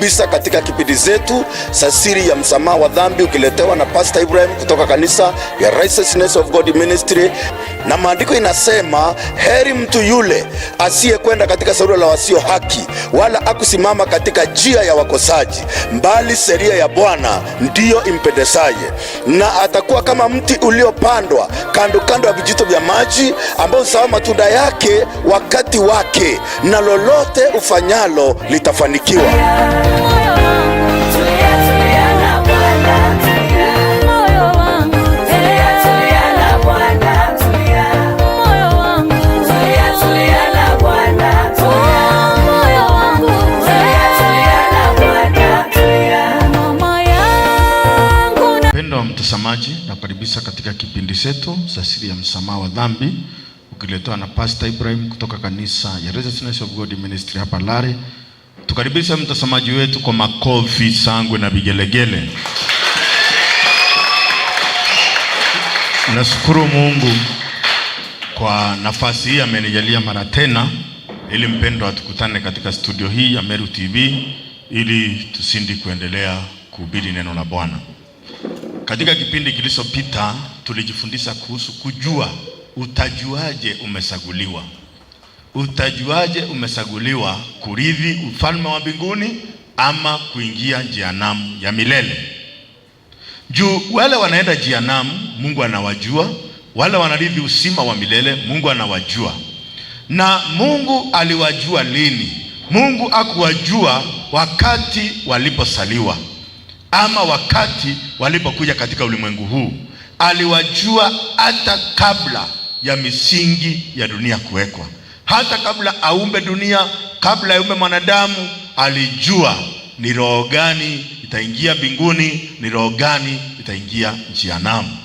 kabisa katika kipindi zetu za siri ya msamaha wa dhambi, ukiletewa na Pastor Ibrahim kutoka kanisa ya Righteousness of God Ministry. Na maandiko inasema, heri mtu yule asiyekwenda katika shauri la wasio haki, wala akusimama katika njia ya wakosaji, bali sheria ya Bwana ndiyo impendezaye. Na atakuwa kama mti uliopandwa kando kando ya vijito vya maji, ambao huzaa matunda yake wakati wake, na lolote ufanyalo litafanikiwa. Mtazamaji, nakaribisha katika kipindi chetu cha siri ya msamaha wa dhambi, ukiletewa na Pastor Ibrahim kutoka kanisa ya Righteousness of God Ministry hapa Lare. Tukaribisha mtazamaji wetu kwa makofi, sangwe na vigelegele. Nashukuru Mungu kwa nafasi hii amenijalia mara tena, ili mpendwa tukutane katika studio hii ya Meru TV, ili tusindi kuendelea kuhubiri neno la Bwana. Katika kipindi kilichopita tulijifundisha kuhusu kujua. Utajuaje umesaguliwa? Utajuaje umesaguliwa kurithi ufalme wa mbinguni ama kuingia jehanamu ya milele? Juu wale wanaenda jehanamu Mungu anawajua, wale wanarithi uzima wa milele Mungu anawajua. Na Mungu aliwajua lini? Mungu hakuwajua wakati walipozaliwa ama wakati walipokuja katika ulimwengu huu. Aliwajua hata kabla ya misingi ya dunia kuwekwa. Hata kabla aumbe dunia, kabla aumbe mwanadamu, alijua ni roho gani itaingia mbinguni, ni roho gani itaingia jehanamu.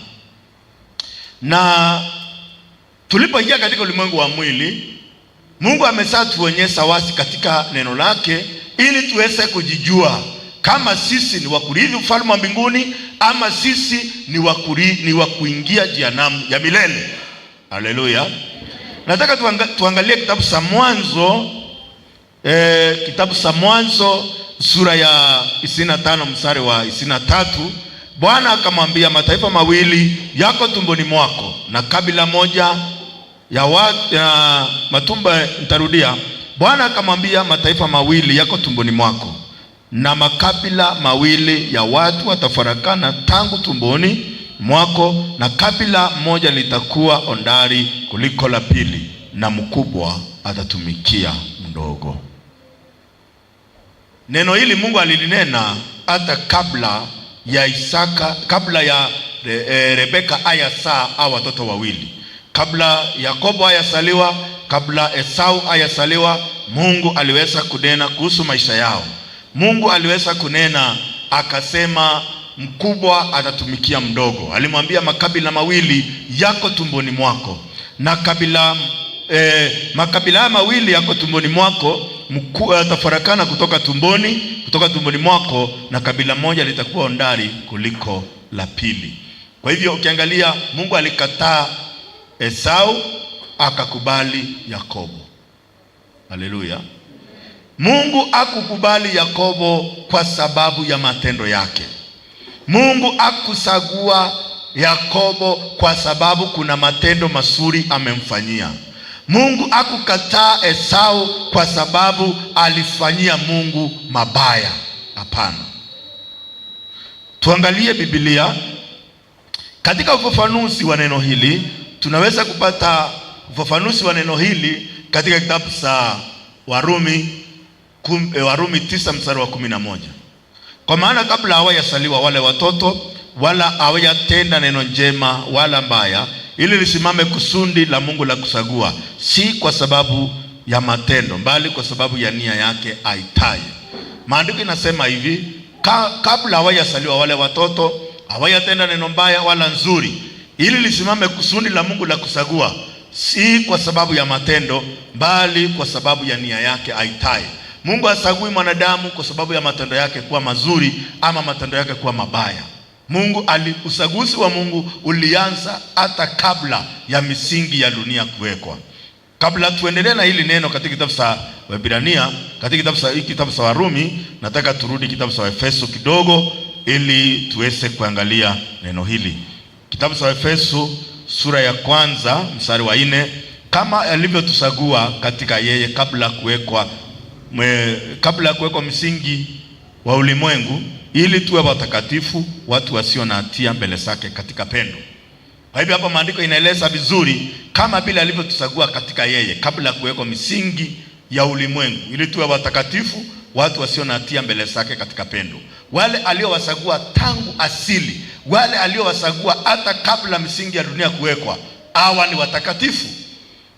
Na tulipoingia katika ulimwengu wa mwili, Mungu ameshatuonyesha wazi katika neno lake, ili tuweze kujijua kama sisi ni wakurithi ufalme wa mbinguni ama sisi ni wa kuingia jehanamu ya milele. Haleluya. Nataka tuangalie kitabu cha Mwanzo, kitabu cha Mwanzo sura ya 25 mstari wa 23. Bwana akamwambia, mataifa mawili yako tumboni mwako, na kabila moja ya matumbo, nitarudia. Bwana akamwambia, mataifa mawili yako tumboni mwako, na makabila mawili ya watu watafarakana tangu tumboni mwako, na kabila moja litakuwa ondari kuliko la pili, na mkubwa atatumikia mdogo. Neno hili Mungu alilinena hata kabla ya Isaka, kabla ya Rebeka ayazaa au watoto wawili. Kabla Yakobo ayazaliwa, kabla Esau ayazaliwa, Mungu aliweza kunena kuhusu maisha yao. Mungu aliweza kunena akasema, mkubwa atatumikia mdogo. Alimwambia makabila mawili yako tumboni mwako, na makabila mawili yako tumboni mwako, atafarakana kutoka tumboni mwako, na kabila moja litakuwa ondari kuliko la pili. Kwa hivyo ukiangalia, Mungu alikataa Esau akakubali Yakobo. Haleluya. Mungu hakukubali Yakobo kwa sababu ya matendo yake. Mungu hakusagua Yakobo kwa sababu kuna matendo mazuri amemfanyia. Mungu hakukataa Esau kwa sababu alifanyia Mungu mabaya. Hapana. Tuangalie Biblia. Katika ufafanuzi wa neno hili, tunaweza kupata ufafanuzi wa neno hili katika kitabu cha Warumi 9 mstari wa 11. Kwa maana kabla hawajazaliwa wale watoto, wala hawajatenda neno njema wala mbaya, ili lisimame kusudi la Mungu la kusagua, si kwa sababu ya matendo, bali kwa sababu ya nia yake aitaye. Maandiko inasema hivi, kabla hawajazaliwa wale watoto, hawajatenda neno mbaya wala nzuri, ili lisimame kusudi la Mungu la kusagua, si kwa sababu ya matendo, bali kwa sababu ya nia yake aitaye. Mungu hasagui mwanadamu kwa sababu ya matendo yake kuwa mazuri ama matendo yake kuwa mabaya. Usaguzi wa Mungu ulianza hata kabla ya misingi ya dunia kuwekwa. Kabla tuendelee na hili neno katika kitabu cha Waebrania, katika kitabu cha Warumi, nataka turudi kitabu cha Efeso kidogo ili tuweze kuangalia neno hili. Kitabu cha Efeso sura ya 1 mstari wa 4, kama alivyotusagua katika yeye kabla kuwekwa msingi wa ulimwengu, ili tuwe watakatifu, watu wasio na hatia mbele zake katika pendo. Kwa hivyo hapa maandiko inaeleza vizuri, kama vile alivyotusagua katika yeye kabla kuwekwa misingi ya ulimwengu, ili tuwe watakatifu, watu wasio na hatia mbele zake katika pendo. Wale aliowasagua tangu asili, wale aliowasagua hata kabla misingi ya dunia kuwekwa, hawa ni watakatifu.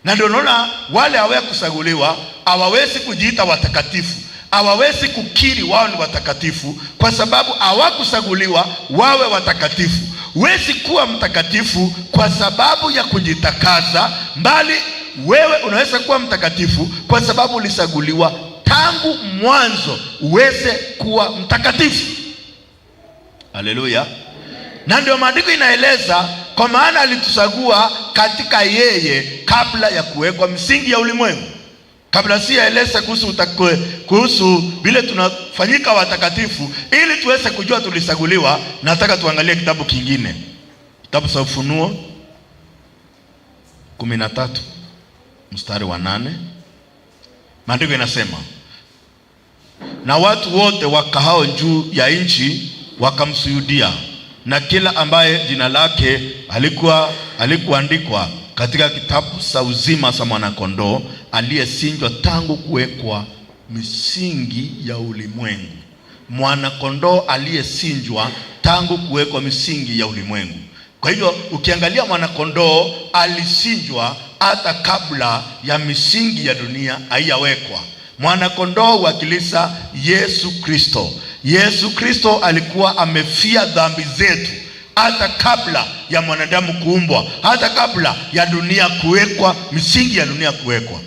Na ndio unaona wale hawakusaguliwa hawawezi kujiita watakatifu, hawawezi kukiri wao ni watakatifu, kwa sababu hawakusaguliwa wawe watakatifu. Huwezi kuwa mtakatifu kwa sababu ya kujitakaza, bali wewe unaweza kuwa mtakatifu kwa sababu ulisaguliwa tangu mwanzo uweze kuwa mtakatifu. Haleluya. Na ndio maandiko inaeleza, kwa maana alitusagua katika yeye kabla ya kuwekwa misingi ya ulimwengu. Kabla siyaeleza kuhusu vile tunafanyika watakatifu ili tuweze kujua tulisaguliwa, nataka tuangalie kitabu kingine, kitabu cha Ufunuo 13 mstari wa 8. Maandiko inasema, na watu wote wakahao juu ya nchi wakamsujudia, na kila ambaye jina lake alikuandikwa katika kitabu cha uzima cha mwanakondoo aliyechinjwa tangu kuwekwa misingi ya ulimwengu. Mwanakondoo aliyechinjwa tangu kuwekwa misingi ya ulimwengu. Kwa hivyo ukiangalia, mwanakondoo alichinjwa hata kabla ya misingi ya dunia haiyawekwa. Mwanakondoo huwakilisha Yesu Kristo. Yesu Kristo alikuwa amefia dhambi zetu hata kabla ya mwanadamu kuumbwa, hata kabla ya dunia kuwekwa, misingi ya dunia kuwekwa.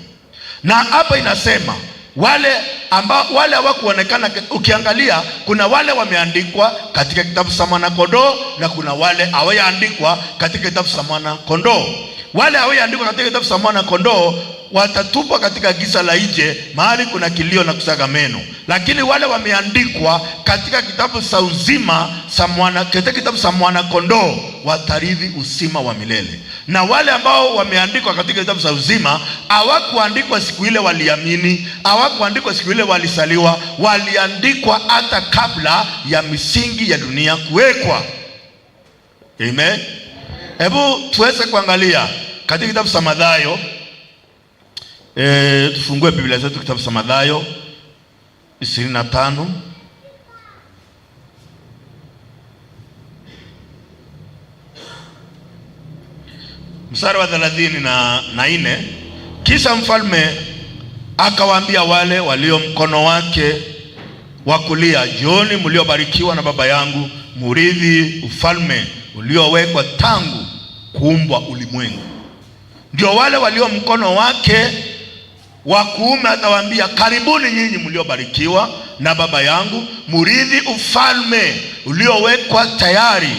Na hapa inasema wale hawakuonekana. Ukiangalia, kuna wale wameandikwa katika kitabu cha mwanakondoo na kuna wale hawajaandikwa katika kitabu cha mwanakondoo. Wale hawajaandikwa katika kitabu cha mwanakondoo watatupwa katika giza la nje, mahali kuna kilio na kusaga meno. Lakini wale wameandikwa katika kitabu cha uzima katika kitabu cha mwanakondoo watarithi uzima wa milele. Na wale ambao wameandikwa katika kitabu cha uzima hawakuandikwa siku ile waliamini, hawakuandikwa siku ile walisaliwa, waliandikwa hata kabla ya misingi ya dunia kuwekwa. Amen. Hebu tuweze kuangalia katika kitabu cha Mathayo. Tufungue Biblia zetu kitabu cha Mathayo 25 mstari wa 34. Kisha mfalme akawaambia wale walio mkono wake wa kulia, njooni mliobarikiwa na Baba yangu, murithi ufalme uliowekwa tangu kuumbwa ulimwengu. Ndio wale walio mkono wake wa kuume atawaambia, karibuni nyinyi mliobarikiwa na Baba yangu, murithi ufalme uliowekwa tayari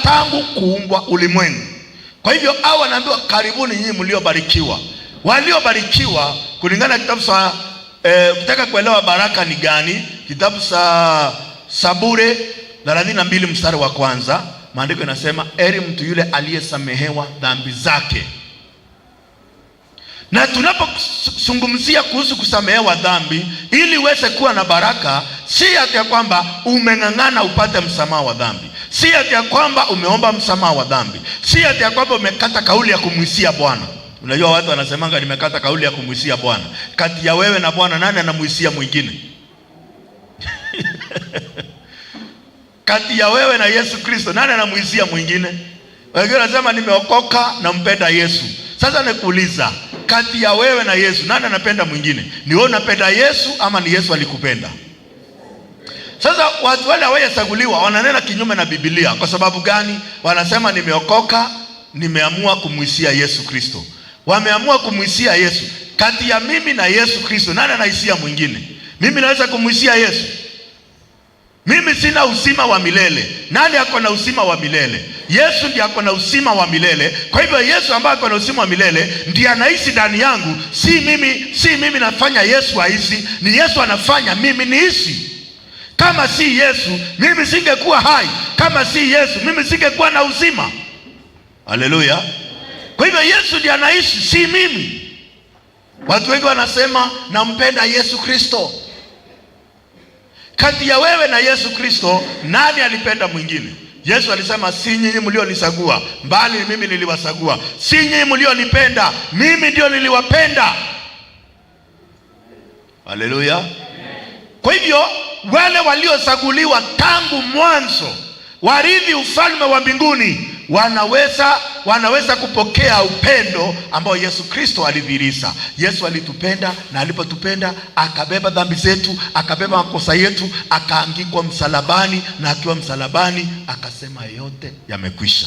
tangu kuumbwa ulimwengu. Kwa hivyo hao wanaambiwa karibuni nyinyi mliobarikiwa. Waliobarikiwa kulingana na kitabu cha ukitaka kuelewa baraka ni gani, kitabu cha Zaburi 32 mstari wa 1, maandiko yanasema, heri mtu yule aliyesamehewa dhambi zake. Na tunapozungumzia kuhusu kusamehewa dhambi, ili uweze kuwa na baraka, si ati ya kwamba umeng'ang'ana upate msamaha wa dhambi, si ati ya kwamba umeomba msamaha wa dhambi, si ati ya kwamba umekata kauli ya kumwisia Bwana. Unajua watu wanasemanga nimekata kauli ya kumwisia Bwana. Kati ya wewe na Bwana nani anamwisia mwingine? Kati ya wewe na Yesu Kristo nani anamwisia mwingine? Wengine wanasema nimeokoka na mpenda Yesu. Sasa nikuuliza, kati ya wewe na Yesu nani anapenda mwingine? Ni wewe unapenda Yesu ama ni Yesu alikupenda? Sasa watu wale hawajachaguliwa wananena kinyume na Biblia. Kwa sababu gani? Wanasema nimeokoka, nimeamua kumwisia Yesu Kristo. Wameamua kumwisia Yesu. Kati ya mimi na Yesu Kristo nani anaisia mwingine? Mimi naweza kumwisia Yesu. Mimi sina uzima wa milele. Nani ako na uzima wa milele? Yesu ndiye ako na uzima wa milele. Kwa hivyo Yesu ambaye ako na uzima wa milele ndiye anaishi ndani yangu. Si mimi nafanya Yesu aishi, ni Yesu anafanya mimi niishi. Kama si Yesu, mimi singekuwa hai. Kama si Yesu, mimi singekuwa na uzima. Haleluya. Kwa hivyo Yesu ndiye anaishi, si mimi. Watu wengi wanasema nampenda Yesu Kristo. Kati ya wewe na Yesu Kristo, nani alipenda mwingine? Yesu alisema si nyinyi mlionisagua, bali mimi niliwasagua. Si nyinyi mlionipenda, mimi ndio niliwapenda. Haleluya. Kwa hivyo wale waliosaguliwa tangu mwanzo warithi ufalme wa mbinguni wanaweza kupokea upendo ambao Yesu Kristo alidhihirisha. Yesu alitupenda, na alipotupenda akabeba dhambi zetu, akabeba makosa yetu, akaangikwa msalabani, na akiwa msalabani akasema yote yamekwisha.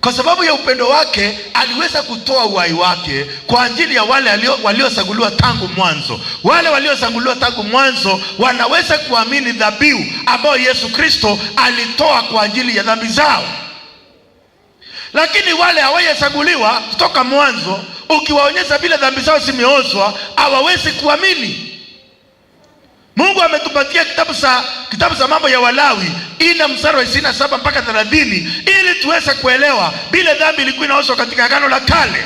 Kwa sababu ya upendo wake aliweza kutoa uhai wake kwa ajili ya wale waliosaguliwa tangu mwanzo. Wale waliosaguliwa tangu mwanzo wanaweza kuamini dhabihu ambayo Yesu Kristo alitoa kwa ajili ya dhambi zao. Lakini wale hawajasaguliwa kutoka mwanzo, ukiwaonyesha bila dhambi zao zimeozwa, hawawezi kuamini. Mungu ametupatia kitabu cha Mambo ya Walawi 4 mstari wa 27 mpaka 30 ili tuweze kuelewa bila dhambi ilikuwa inaoshwa katika Agano la Kale.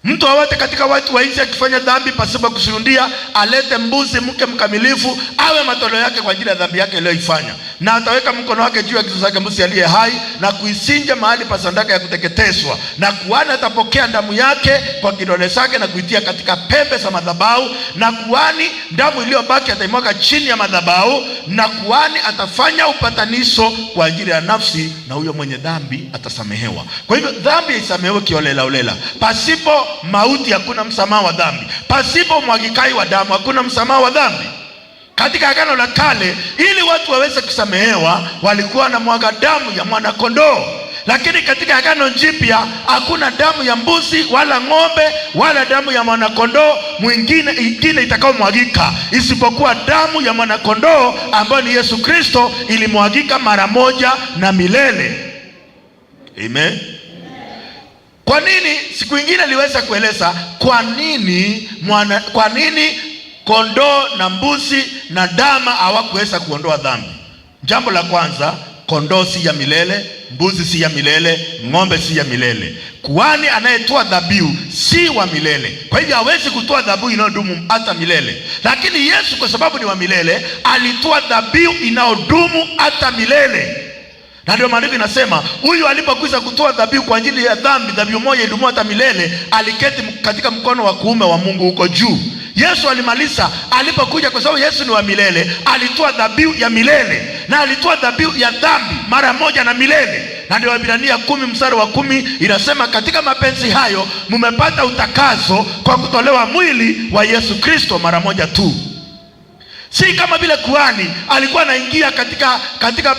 Mtu awote katika watu wa nchi akifanya dhambi pasipo kusurudia, alete mbuzi mke mkamilifu awe matoleo yake kwa ajili ya dhambi yake aliyoifanya, na ataweka mkono wake juu ya kichwa chake mbuzi aliye hai na kuisinja mahali pa sadaka ya kuteketezwa, na kuhani atapokea damu yake kwa kidole chake na kuitia katika pembe za madhabahu, na kuhani damu iliyobaki ataimwaga chini ya madhabahu, na kuhani atafanya upatanisho kwa ajili ya nafsi, na huyo mwenye dhambi atasamehewa. Kwa hivyo dhambi haisamehewi kiolela olela. Pasipo mauti hakuna msamaha wa dhambi. Pasipo mwagikaji wa damu hakuna msamaha wa dhambi. Katika Agano la Kale, ili watu waweze kusamehewa, walikuwa na mwaga damu ya mwana kondoo. Lakini katika Agano Jipya hakuna damu ya mbuzi wala ng'ombe wala damu ya mwana kondoo ingine itakaomwagika, isipokuwa damu ya mwana kondoo ambayo ni Yesu Kristo ilimwagika mara moja na milele. Amen. Kwa nini? Siku nyingine liweza kueleza kwa nini kondoo na mbuzi na ndama hawakuweza kuondoa dhambi. Jambo la kwanza, kondoo si ya milele, mbuzi si ya milele, ng'ombe si ya milele. Kuhani anayetoa dhabihu si wa milele, kwa hivyo hawezi kutoa dhabihu inayodumu hata milele. Lakini Yesu kwa sababu ni wa milele, alitoa dhabihu inayodumu hata milele. Na ndio maandiko inasema huyu alipokwisha kutoa dhabihu kwa ajili ya dhambi, dhabihu moja idumu hata milele, aliketi katika mkono wa kuume wa Mungu huko juu. Yesu alimaliza alipokuja, kwa sababu Yesu ni wa milele, alitoa dhabihu ya milele, na alitoa dhabihu ya dhambi mara moja na milele. Na ndio Waebrania 10 mstari wa 10 inasema katika mapenzi hayo mmepata utakaso kwa kutolewa mwili wa Yesu Kristo mara moja tu. Si kama vile kuhani alikuwa anaingia katika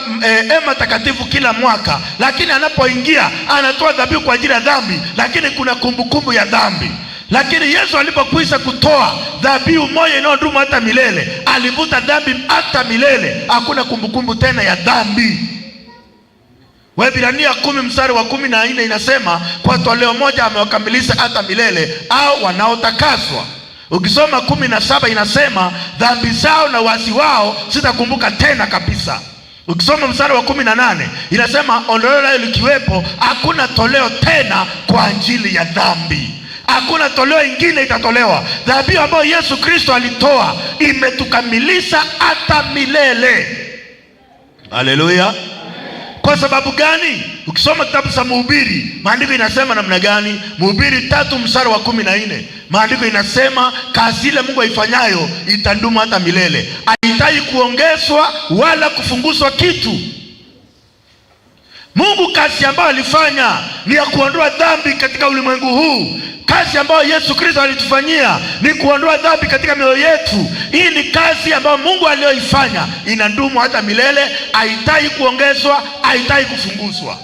hema takatifu kila mwaka, lakini anapoingia anatoa dhabihu kwa ajili ya dhambi, lakini kuna kumbukumbu ya dhambi. Lakini Yesu alipokwisha kutoa dhabihu moja inayodumu hata milele, alivuta dhambi hata milele, hakuna kumbukumbu tena ya dhambi. Waebrania 10 mstari wa 14 inasema kwa toleo moja amewakamilisha hata milele au wanaotakaswa. Ukisoma 17 inasema dhambi zao na uasi wao sitakumbuka tena kabisa. Ukisoma mstari wa 18 inasema ondoleo lao likiwepo hakuna toleo tena kwa ajili ya dhambi. Hakuna toleo ingine itatolewa. Dhabihu ambayo Yesu Kristo alitoa imetukamilisha hata milele. Haleluya. Kwa sababu gani? Ukisoma kitabu cha Mhubiri, maandiko inasema namna gani? Mhubiri 3 mstari wa 14, maandiko inasema kazi ile Mungu aifanyayo itadumu hata milele, haihitaji kuongezwa wala kufunguzwa kitu. Mungu kazi ambayo alifanya ni ya kuondoa dhambi katika ulimwengu huu. Kazi ambayo Yesu Kristo alitufanyia ni kuondoa dhambi katika mioyo yetu. Hii ni kazi ambayo Mungu aliyoifanya, inadumu hata milele, haihitaji kuongezwa, haihitaji kufunguzwa.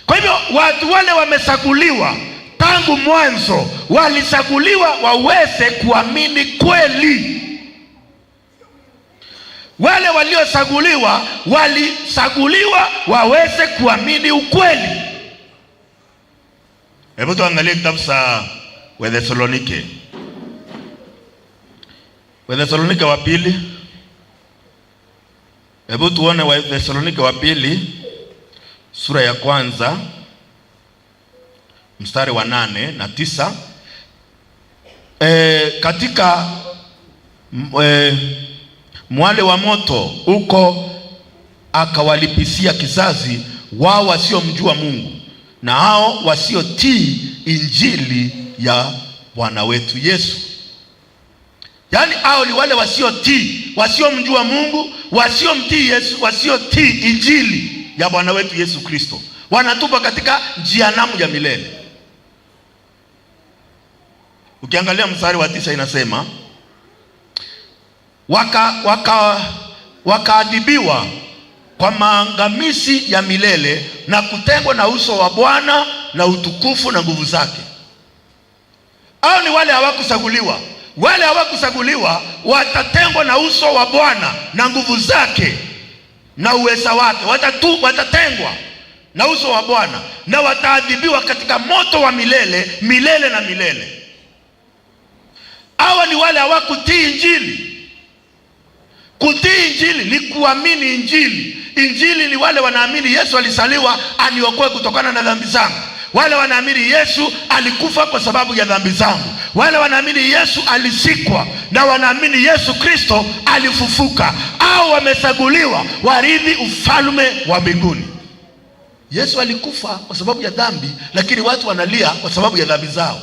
Kwa hivyo watu wale wamesaguliwa tangu mwanzo, walisaguliwa waweze kuamini kweli. Wale waliosaguliwa walisaguliwa waweze kuamini ukweli. Hebu tuangalie kitabu cha Wathesalonike. Wathesalonike wa pili. Hebu tuone Wathesalonike wa pili sura ya kwanza mstari wa 8 na 9. Katika mwale wa moto huko akawalipisia kizazi wao wasiomjua Mungu na hao wasiotii injili ya Bwana wetu Yesu. Yaani hao ni wale wasiotii, wasiomjua Mungu, wasiomtii Yesu, wasiotii injili ya Bwana wetu Yesu Kristo. Wanatupa katika jehanamu ya milele. Ukiangalia mstari wa 9 inasema wakaadhibiwa kwa maangamizi ya milele na kutengwa na uso wa Bwana na utukufu na nguvu zake. Hao ni wale hawakusaguliwa. Wale hawakusaguliwa watatengwa na uso wa Bwana na nguvu zake na uweza wake. Watatengwa na uso wa Bwana na wataadhibiwa katika moto wa milele, milele na milele. Hawa ni wale hawakutii injili. Kutii injili ni kuamini injili. Injili ni wale wanaamini Yesu alisaliwa aniokoe kutokana na dhambi zangu. Wale wanaamini Yesu alikufa kwa sababu ya dhambi zangu. Wale wanaamini Yesu alisikwa na wanaamini Yesu Kristo alifufuka. Au wamesaguliwa warithi ufalme wa mbinguni. Yesu alikufa kwa sababu ya dhambi, lakini watu wanalia kwa sababu ya dhambi zao.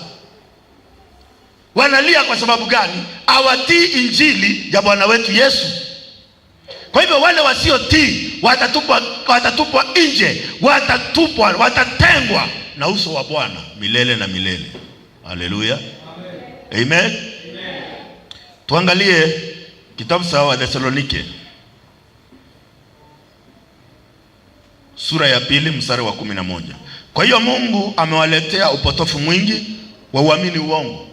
Wanalia kwa sababu gani? Hawatii injili ya Bwana wetu Yesu. Kwa hivyo wale wasiotii watatupwa nje, watatengwa na uso wa Bwana milele na milele. Haleluya. Amen. Tuangalie kitabu cha Wathesalonike sura ya 2 mstari wa 11. Kwa hiyo Mungu amewaletea upotofu mwingi wa uamini uongo.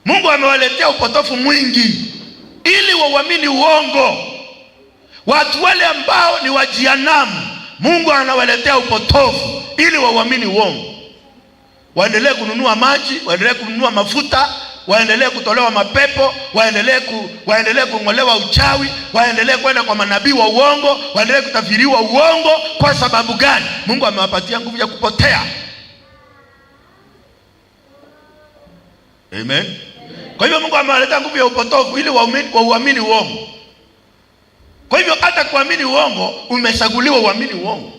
Mungu amewaletea upotofu mwingi ili wauamini uongo. Watu wale ambao ni wa jehanamu, Mungu anawaletea upotofu ili wauamini uongo. Waendelee kununua maji, waendelee kununua mafuta, waendelee kutolewa mapepo, waendelee kung'olewa uchawi, waendelee kwenda kwa manabii wa uongo, waendelee kutafsiriwa uongo. Kwa sababu gani? Mungu amewapatia nguvu ya kupotea. Amen. Kwa hivyo Mungu amewaletea nguvu ya upotofu ili wauamini uongo. Kwa hivyo hata kuamini uongo umesaguliwa uamini uongo.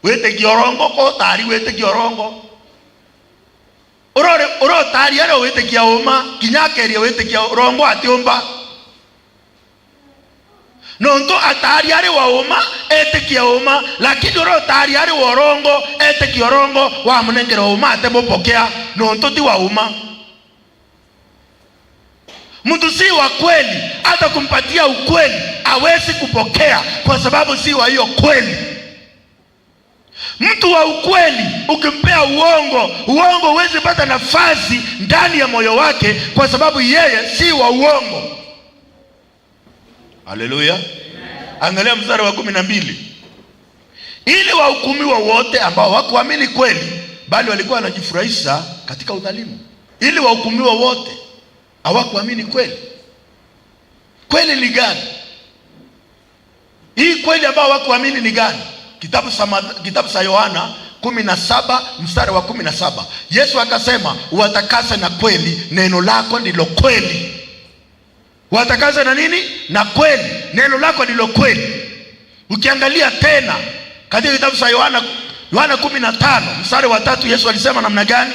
Wete kiorongo ko tari wete kiorongo. Oro tari yale wete kiaoma, kinyakeri wete kiorongo atiomba. Nonto atari yale waoma ete kiaoma, lakini oro tari yale warongo ete kiorongo wa mnengera oma atebopokea nonto ti waoma. Mtu si wa kweli, hata kumpatia ukweli hawezi kupokea kwa sababu si wa hiyo kweli. Mtu wa ukweli ukimpea uongo huwezi pata nafasi ndani ya moyo wake kwa sababu yeye si wa uongo. Haleluya. Angalia mstari wa 12. Ili wahukumiwa wote ambao hawakuamini kweli bali walikuwa wanajifurahisha katika udhalimu. Ili wahukumiwa wote hawakuamini kweli. Kweli ni gani? Hii kweli ambao hawakuamini ni gani? Kitabu cha Yohana 17 mstari wa 17. Yesu akasema, "Watakase na kweli, neno lako ndilo kweli." Watakase na nini? Na kweli. Neno lako ndilo kweli. Ukiangalia tena katika kitabu cha Yohana 15 mstari wa 3, Yesu alisema namna gani?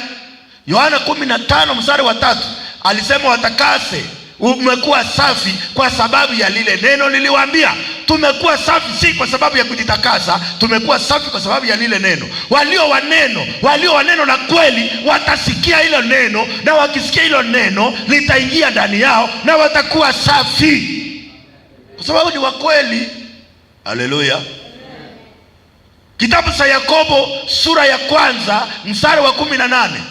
Yohana 15 mstari wa 3 alisema, "Watakase, umekuwa safi kwa sababu ya lile neno niliwaambia." Tumekuwa safi si kwa sababu ya kujitakasa, tumekuwa safi kwa sababu ya lile neno. Walio wa neno na kweli watasikia hilo neno, na wakisikia hilo neno litaingia ndani yao na watakuwa safi kwa sababu ni wa kweli. Haleluya. Kitabu cha Yakobo sura ya 1 mstari wa 18.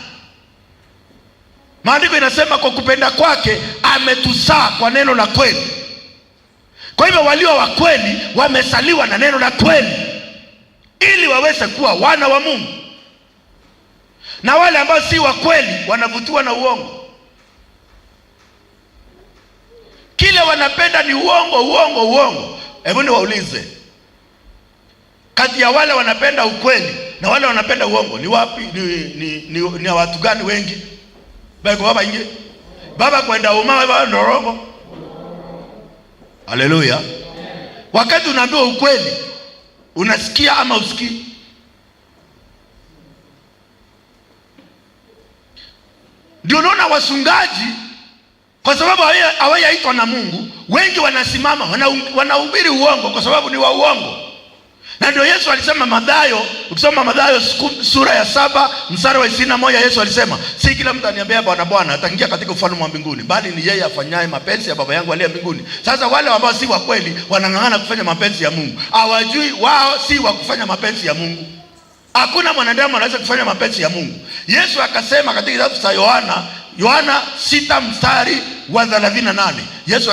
Maandiko inasema, "Kwa kupenda kwake ametuzaa kwa neno la kweli." Kwa hivyo walio wa kweli wamesaliwa na neno la kweli ili waweze kuwa wana wa Mungu, na wale ambao si wa kweli wanavutiwa na uongo. Kile wanapenda ni uongo. Hebu niwaulize, kati ya wale wanapenda ukweli na wale wanapenda uongo, ni wapi ni watu gani wengi? Baba inge baba kwenda umama baba ndorogo. Haleluya. Wakati unaambiwa ukweli, unasikia ama usikii? Ndio unaona wasungaji, kwa sababu hawayaitwa na Mungu, wengi wanasimama wanahubiri uongo kwa sababu ni wa uongo. Na ndio Yesu alisema Mathayo, ukisoma Mathayo sura ya 7 mstari wa 21, Yesu alisema, si kila mtu aniambia Bwana Bwana ataingia katika ufalme wa mbinguni, bali ni yeye afanyaye mapenzi ya Baba yangu aliye mbinguni. Sasa wale ambao si wa kweli wanang'ang'ana kufanya mapenzi ya Mungu, hawajui wao si wa kufanya mapenzi ya Mungu. Hakuna mwanadamu anaweza kufanya mapenzi ya Mungu. Yesu akasema katika kitabu cha Yohana 6 mstari wa 38, Yesu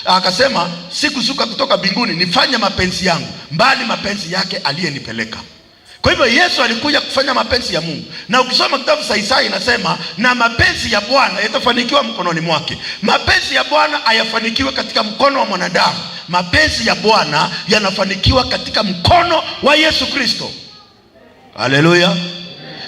akasema sikushuka kutoka mbinguni nifanye mapenzi yangu, bali mapenzi yake aliyenipeleka. Kwa hivyo Yesu alikuja kufanya mapenzi ya Mungu. Na ukisoma kitabu cha Isaya inasema, na mapenzi ya Bwana yatafanikiwa mkononi mwake. Mapenzi ya Bwana hayafanikiwi katika mkono wa mwanadamu. Mapenzi ya Bwana yanafanikiwa katika mkono wa Yesu Kristo. Haleluya.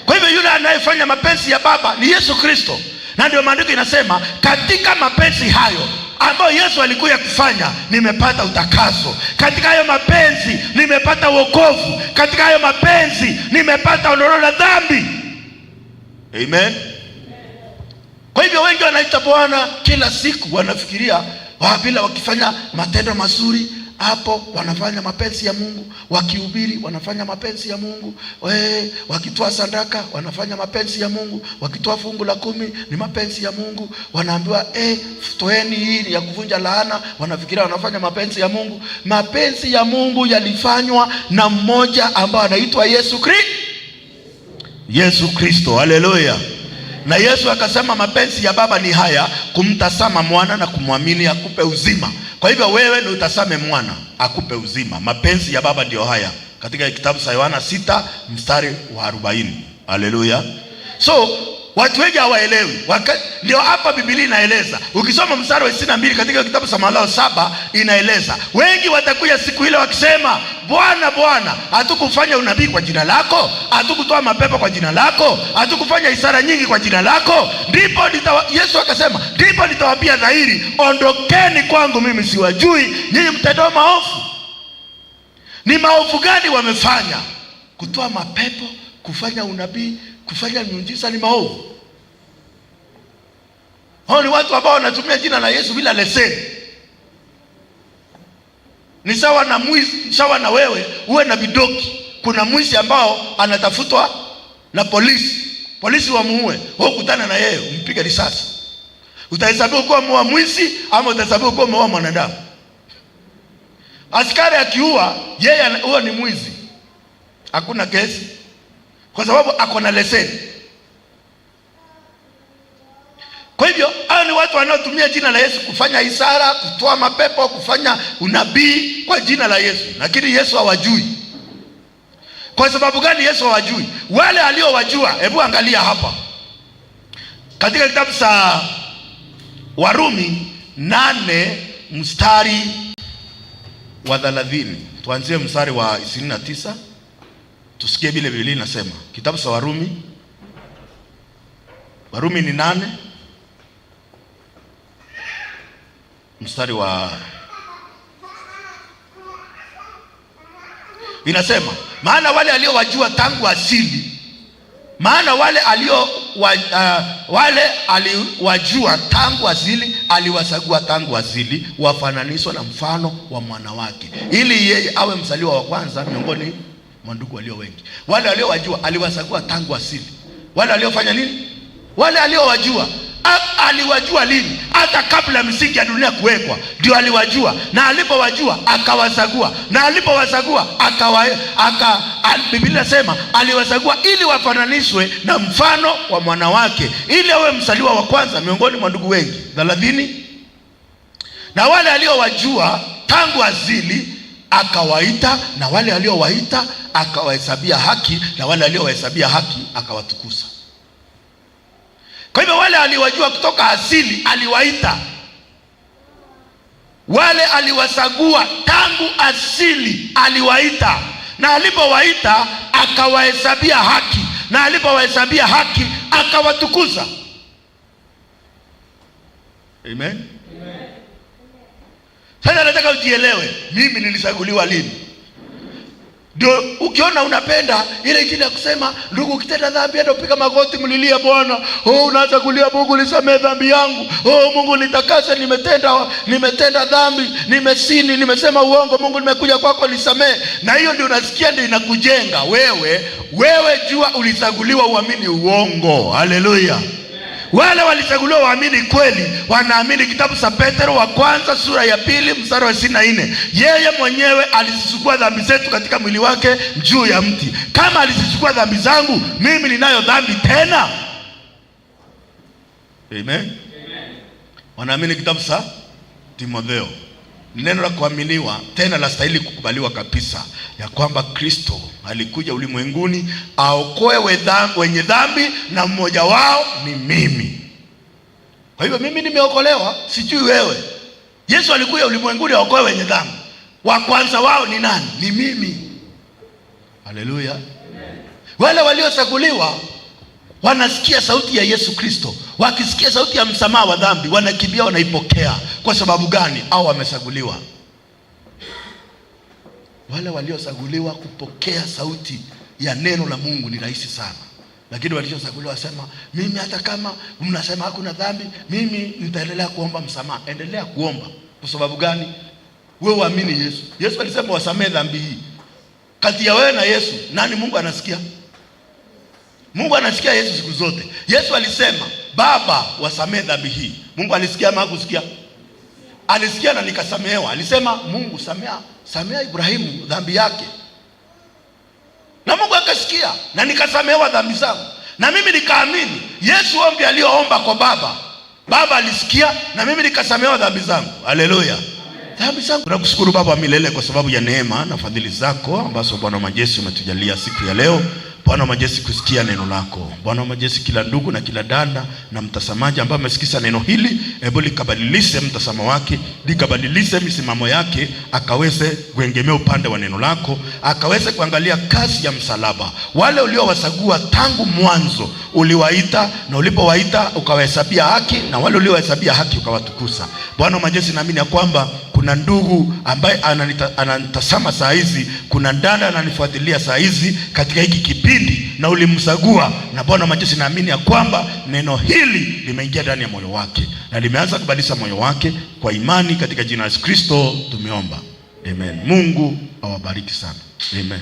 Kwa hivyo yule anayefanya mapenzi ya Baba ni Yesu Kristo. Na ndio maandiko inasema, katika mapenzi hayo ambayo Yesu alikuja kufanya, nimepata utakaso. Katika hayo mapenzi nimepata wokovu. Katika hayo mapenzi nimepata ondoleo la dhambi. Amen. Kwa hivyo wengi wanaita Bwana kila siku, wanafikiria bila wakifanya matendo mazuri hapo wanafanya mapenzi ya Mungu, wakihubiri wanafanya mapenzi ya Mungu, wakitoa sadaka wanafanya mapenzi ya Mungu, wakitoa fungu la 10 ni mapenzi ya Mungu, wanaambiwa toeni hii ya kuvunja laana, wanafikiria wanafanya mapenzi ya Mungu. Mapenzi ya Mungu yalifanywa na mmoja ambaye anaitwa Yesu Kristo. Haleluya. Na Yesu akasema mapenzi ya Baba ni haya, kumtazama mwana na kumwamini akupe uzima. Kwa hivyo wewe ni utazame mwana akupe uzima. Mapenzi ya Baba ndio haya, katika kitabu cha Yohana 6 mstari wa 40. Haleluya. So watu wengi hawaelewi. Ndio hapa Biblia inaeleza. Ukisoma mstari wa 22 katika kitabu cha Mathayo 7 inaeleza, wengi watakuja siku ile wakisema, Bwana Bwana, hatukufanya unabii kwa jina lako? Hatukutoa mapepo kwa jina lako? Hatukufanya ishara nyingi kwa jina lako? Ndipo Yesu akasema, ndipo nitawaambia dhahiri, ondokeni kwangu, mimi siwajui nyinyi mtendao maovu. Ni maovu gani wamefanya? Kutoa mapepo, kufanya unabii, kufanya miujiza ni maovu. Hao ni watu ambao wanatumia jina la Yesu bila leseni. Ni sawa na mwizi, sawa na wewe uwe na bidoki. Kuna mwizi ambao anatafutwa na polisi wamuue, wewe ukutana na yeye umpige risasi. Utahesabiwa kuwa mwizi ama utahesabiwa kuwa mwanadamu? Askari akiua, yeye huwa ni mwizi, hakuna kesi, kwa sababu ako na leseni. Kwa hivyo hao ni watu wanaotumia jina la Yesu kufanya ishara, kutoa mapepo, kufanya unabii kwa jina la Yesu, lakini Yesu hawajui. Kwa sababu gani Yesu hawajui? Wale aliowajua, hebu angalia hapa katika kitabu cha Warumi 8 mstari wa 30. Tuanzie mstari wa 29 tusikie vile Biblia inasema. Kitabu cha Warumi ni 8 mstari wa inasema, maana wale aliowajua tangu asili, aliwajua tangu asili, aliwachagua tangu asili wafananishwe na mfano wa mwana wake, ili yeye awe mzaliwa wa kwanza miongoni mwa ndugu walio wengi. Wale aliowajua aliwachagua tangu asili. Wale aliofanya nini? Wale aliowajua. Aliwajua lini? Hata kabla misingi ya dunia kuwekwa ndio aliwajua, na alipowajua akawachagua, na alipowachagua Biblia inasema aliwachagua ili wafananishwe na mfano wa mwana wake, ili awe mzaliwa wa kwanza miongoni mwa ndugu wengi. 30 na wale aliowajua tangu azili akawaita, na wale aliowaita akawahesabia haki, na wale aliowahesabia haki akawatukuza. Kwa hivyo wale aliwajua kutoka asili aliwaita, wale aliwasagua tangu asili aliwaita, na alipowaita akawahesabia haki, na alipowahesabia haki akawatukuza. Amen. Sasa nataka ujielewe, mimi nilisaguliwa lini? Ndio ukiona unapenda ile kile ya kusema ndugu, ukitenda dhambi ndio piga magoti mlilia Bwana. Unaanza kulia, Mungu nisamehe dhambi yangu. Mungu nitakase, nimetenda dhambi, nimesini, nimesema uongo. Mungu nimekuja kwako nisamehe. Na hiyo ndio unasikia ndio inakujenga wewe jua ulisaguliwa uamini uongo. Haleluya. Wale walichaguliwa waamini kweli, wanaamini kitabu cha Petro wa kwanza sura ya 2 mstari wa 24. Yeye mwenyewe alizichukua dhambi zetu katika mwili wake juu ya mti. Kama alizichukua dhambi zangu, mimi ninayo dhambi tena? Amen. Wanaamini kitabu cha Timotheo. Neno la kuaminiwa tena la stahili kukubaliwa kabisa, ya kwamba Kristo alikuja ulimwenguni aokoe wenye dhambi, na mmoja wao ni mimi. Kwa hivyo mimi nimeokolewa, sijui wewe. Yesu alikuja ulimwenguni aokoe wenye dhambi. Wa kwanza wao ni nani? Ni mimi. Haleluya. Wale waliochaguliwa wanasikia sauti ya Yesu Kristo. Wakisikia sauti ya msamaha wa dhambi, wanakimbia wanaipokea. Kwa sababu gani? Au wamechaguliwa. Wale waliochaguliwa kupokea sauti ya neno la Mungu ni rahisi sana. Lakini waliochaguliwa wasema, mimi hata kama mnasema hakuna dhambi, mimi nitaendelea kuomba msamaha. Endelea kuomba. Kwa sababu gani? Wewe uamini Yesu. Yesu alisema wasamehe dhambi hii. Kati ya wewe na Yesu, nani Mungu anasikia? Mungu anasikia Yesu siku zote. Yesu alisema, Baba wasamehe dhambi hii. Mungu alisikia ama hakusikia? Alisikia na nikasamehewa. Alisema, Mungu samea Ibrahimu dhambi yake. Na Mungu akasikia na nikasamehewa dhambi zangu. Na mimi nikaamini Yesu ombi aliyoomba kwa Baba alisikia, na mimi nikasamehewa dhambi zangu. Haleluya. Dhambi zangu. Tunakushukuru Baba milele kwa sababu ya neema na fadhili zako ambazo Bwana wa majeshi umetujalia siku ya leo. Bwana wa majeshi kusikia neno lako. Bwana wa majeshi, kila ndugu na kila dada na mtazamaji ambaye amesikiza neno hili, hebu likabadilishe mtazamo wake, likabadilishe misimamo yake, akaweze kuengemea upande wa neno lako, akaweze kuangalia kazi ya msalaba. Wale uliowasagua tangu mwanzo uliwaita, na ulipowaita ukawahesabia haki, na wale uliowahesabia haki ukawatukuza. Bwana wa majeshi, naamini ya kwamba kuna ndugu ambaye ananitazama saa hizi, kuna dada ananifuatilia saa hizi katika hiki kipindi, na ulimsagua. Na Bwana wa majeshi, naamini ya kwamba neno hili limeingia ndani ya moyo wake na limeanza kubadilisha moyo wake. Kwa imani katika jina la Yesu Kristo tumeomba. Amen. Mungu awabariki sana. Amen.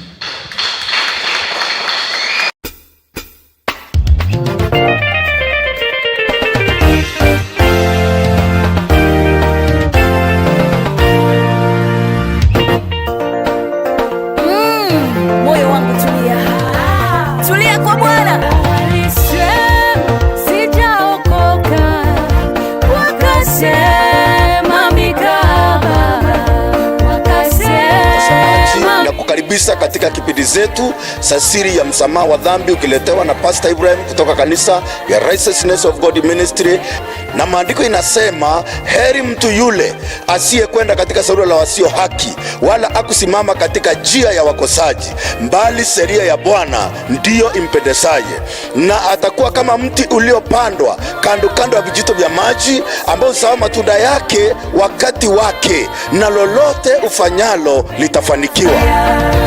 Karibisa katika kipindi zetu za siri ya msamaha wa dhambi, ukiletewa na Pastor Ibrahim kutoka kanisa ya Righteousness of God Ministry. Na maandiko inasema, heri mtu yule asiyekwenda katika shauri la wasio haki, wala akusimama katika njia ya wakosaji, mbali sheria ya Bwana ndiyo impendezaye. Na atakuwa kama mti uliopandwa kando kando ya vijito vya maji, ambao huzaa matunda yake wakati wake, na lolote ufanyalo litafanikiwa.